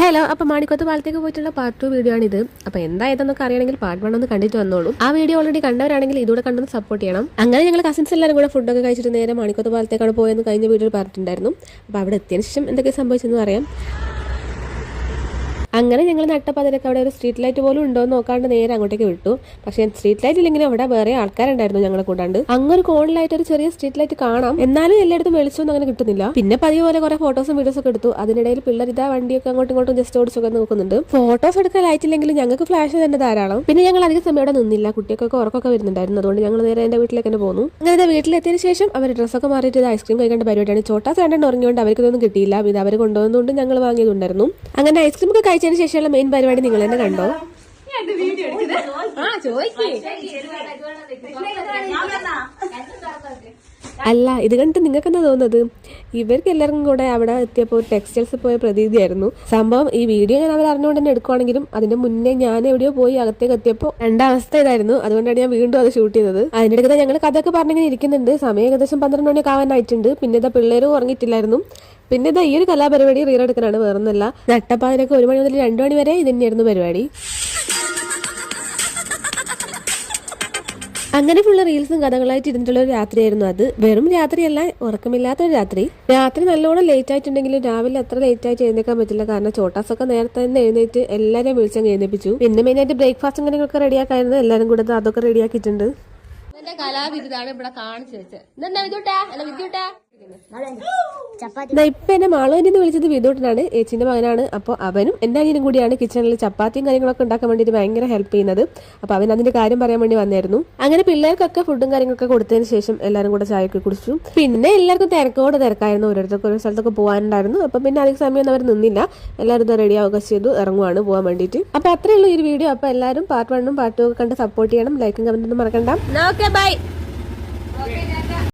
Hello, അപ്പൊ മാണിക്കോത്ത് പാലത്തേക്ക് പോയിട്ടുള്ള part 2 video ആണിത്. അപ്പൊ എന്തായതെന്നൊക്കെ അറിയണമെങ്കിൽ പാർട്ട് 1 ഒന്ന് കണ്ടിട്ട് വന്നോളൂ. ആ വീഡിയോ ഓൾറെഡി കണ്ടവരാണെങ്കിൽ ഇതൂടെ കണ്ടൊന്ന് സപ്പോർട്ട് ചെയ്യണം. അങ്ങനെ ഞങ്ങൾ കസിൻസ് എല്ലാവരും കൂടെ ഫുഡൊക്കെ കഴിച്ചിട്ട് നേരെ മാണിക്കോത്ത് പാലത്തേക്കാണ് പോയെന്ന് കഴിഞ്ഞ വീഡിയോ പറഞ്ഞിട്ടുണ്ടായിരുന്നു. അപ്പൊ അവിടെ എത്തിയതിനു ശേഷം എന്തൊക്കെ സംഭവിച്ചെന്ന് പറയാം. അങ്ങനെ ഞങ്ങൾ നട്ടപ്പതിരക്ക് അവിടെ ഒരു സ്ട്രീറ്റ് ലൈറ്റ് പോലും ഉണ്ടോ എന്ന് നോക്കാണ്ട് നേരെ അങ്ങോട്ടേക്ക് വിട്ടു. പക്ഷേ സ്ട്രീറ്റ് ലൈറ്റ് ഇല്ലെങ്കിൽ അവിടെ വേറെ ആൾക്കാരുണ്ടായിരുന്നു ഞങ്ങളെ കൂടാണ്ട്. അങ്ങൊരു കോണിലായിട്ട് ഒരു ചെറിയ സ്ട്രീറ്റ് ലൈറ്റ് കാണാം, എന്നാലും എല്ലായിടത്തും വെളിച്ചൊന്നും അങ്ങനെ കിട്ടുന്നില്ല. പിന്നെ പതിവ് പോലെ കുറെ ഫോട്ടോസും വീഡിയോസും ഒക്കെ എടുത്തു. അതിനിടയിൽ പിള്ളേർ ഇതാ വണ്ടിയൊക്കെ അങ്ങോട്ടും ഇങ്ങോട്ടും ജസ്റ്റ് ഓടിച്ചൊക്കെ നോക്കുന്നുണ്ട്. ഫോട്ടോസ് എടുക്കാൻ ലൈറ്റ് ഇല്ലെങ്കിലും ഞങ്ങൾക്ക് ഫ്ലാഷ് തന്നെ ധാരാളം. പിന്നെ ഞങ്ങൾ അധികം സമയം അവിടെ നിന്നില്ല, കുട്ടിയൊക്കെ ഉറക്കൊക്കെ വരുന്നുണ്ടായിരുന്നു. അതുകൊണ്ട് ഞങ്ങൾ നേരെ എന്റെ വീട്ടിലേക്ക് തന്നെ പോന്നു. അങ്ങനെ വീട്ടിലെത്തിയതിനു ശേഷം അവർ ഡ്രസ്സൊക്കെ മാറിയിട്ട് ഐസ്ക്രീം കഴിക്കേണ്ട പരിപാടിയാണ്. ചോട്ടാസ് കണ്ടു ഉറങ്ങിയോണ്ട് അവർക്കൊന്നും കിട്ടിയില്ല. ഇത് അവർ കൊണ്ടുവന്നുകൊണ്ട് ഞങ്ങൾ വാങ്ങിയതുണ്ടായിരുന്നു. അങ്ങനെ ഐസ്ക്രീം ഒക്കെ കഴിച്ചതിന് ശേഷമുള്ള മെയിൻ പരിപാടി നിങ്ങൾ തന്നെ കണ്ടോ. അല്ല, ഇത് കണ്ടിട്ട് നിങ്ങൾക്ക് എന്താ തോന്നുന്നത്? ഇവർക്ക് എല്ലാവർക്കും കൂടെ അവിടെ എത്തിയപ്പോൾ ടെക്സ്റ്റൈൽസ് പോയ പ്രതീതിയായിരുന്നു സംഭവം. ഈ വീഡിയോ ഞാൻ അവർ അറിഞ്ഞുകൊണ്ട് തന്നെ എടുക്കുവാണെങ്കിലും അതിന്റെ മുന്നേ ഞാൻ എവിടെയോ പോയി അകത്തേക്ക് എത്തിയപ്പോൾ രണ്ടാവസ്ഥ ഇതായിരുന്നു. അതുകൊണ്ടാണ് ഞാൻ വീണ്ടും അത് ഷൂട്ട് ചെയ്തത്. അതിനിടയ്ക്ക് ഞങ്ങൾ കഥയൊക്കെ പറഞ്ഞിങ്ങനെ ഇരിക്കുന്നുണ്ട്. സമയം ഏകദേശം 12 മണിയൊക്കെ ആവാനായിട്ടുണ്ട്. പിന്നെ ഇതാ പിള്ളേരും ഉറങ്ങിയിട്ടില്ലായിരുന്നു. പിന്നെ ഇതാ ഈ ഒരു കലാപരിപാടി റീലെടുക്കാനാണ്, വേറൊന്നല്ല. നട്ടപ്പാതിരൊക്കെ 1 മണി മുതൽ 2 മണി വരെ ഇത് തന്നെയായിരുന്നു പരിപാടി. അങ്ങനെ ഫുള്ള് റീൽസും കഥകളായിട്ട് ഇരുന്നിട്ടുള്ള ഒരു രാത്രിയായിരുന്നു അത്. വെറും രാത്രിയല്ല, ഉറക്കമില്ലാത്തൊരു രാത്രി. രാത്രി നല്ലോണം ലേറ്റ് ആയിട്ടുണ്ടെങ്കിലും രാവിലെ അത്ര ലേറ്റ് ആയിട്ട് എഴുന്നേക്കാൻ പറ്റില്ല. കാരണം ചോട്ടാസൊക്കെ നേരത്തെ തന്നെ എഴുന്നേറ്റ് എല്ലാവരെയും വിളിച്ചങ്ങ് എഴുന്നേപ്പിച്ചു. പിന്നെ മെയിനായിട്ട് ബ്രേക്ക്ഫാസ്റ്റ് അങ്ങനെയൊക്കെ റെഡിയാക്കായിരുന്നു. എല്ലാവരും കൂടെ അതൊക്കെ റെഡിയാക്കിയിട്ടുണ്ട്. കലാവിരുതാണ് ഇവിടെ കാണിച്ചു വെച്ചത്. ഇപ്പൊ എന്നെ മാളൂരിന്ന് വിളിച്ചത് വിധൂട്ടനാണ്, ഏച്ചിന്റെ മകനാണ്. അപ്പൊ അവനും എന്റെ അനിയനും കൂടിയാണ് കിച്ചണിൽ ചപ്പാത്തിയും കാര്യങ്ങളൊക്കെ ഉണ്ടാക്കാൻ വേണ്ടിയിട്ട് ഭയങ്കര ഹെൽപ്പ് ചെയ്യുന്നത്. അപ്പൊ അവൻ അതിന്റെ കാര്യം പറയാൻ വേണ്ടി വന്നായിരുന്നു. അങ്ങനെ പിള്ളേർക്കൊക്കെ ഫുഡും കാര്യങ്ങളൊക്കെ കൊടുത്തതിന് ശേഷം എല്ലാവരും കൂടെ ചായയൊക്കെ കുടിച്ചു. പിന്നെ എല്ലാവർക്കും തിരക്കായിരുന്നു. ഓരോരുത്തർക്ക് ഓരോ സ്ഥലത്തൊക്കെ പോകാനുണ്ടായിരുന്നു. അപ്പൊ പിന്നെ അധികം സമയം അവർ നിന്നില്ല. എല്ലാവരും ഇത് റെഡിയാവുക ചെയ്തു ഇറങ്ങുവാണ് പോകാൻ വേണ്ടിയിട്ട്. അപ്പൊ അത്രേ ഉള്ളൂ ഈ ഒരു വീഡിയോ. അപ്പൊ എല്ലാവരും പാർട്ട് 1 ഉം പാർട്ട് 2 ഒക്കെ കണ്ട് സപ്പോർട്ട് ചെയ്യണം. ലൈക്കും കമന്റും മറക്കണ്ട. ബൈ.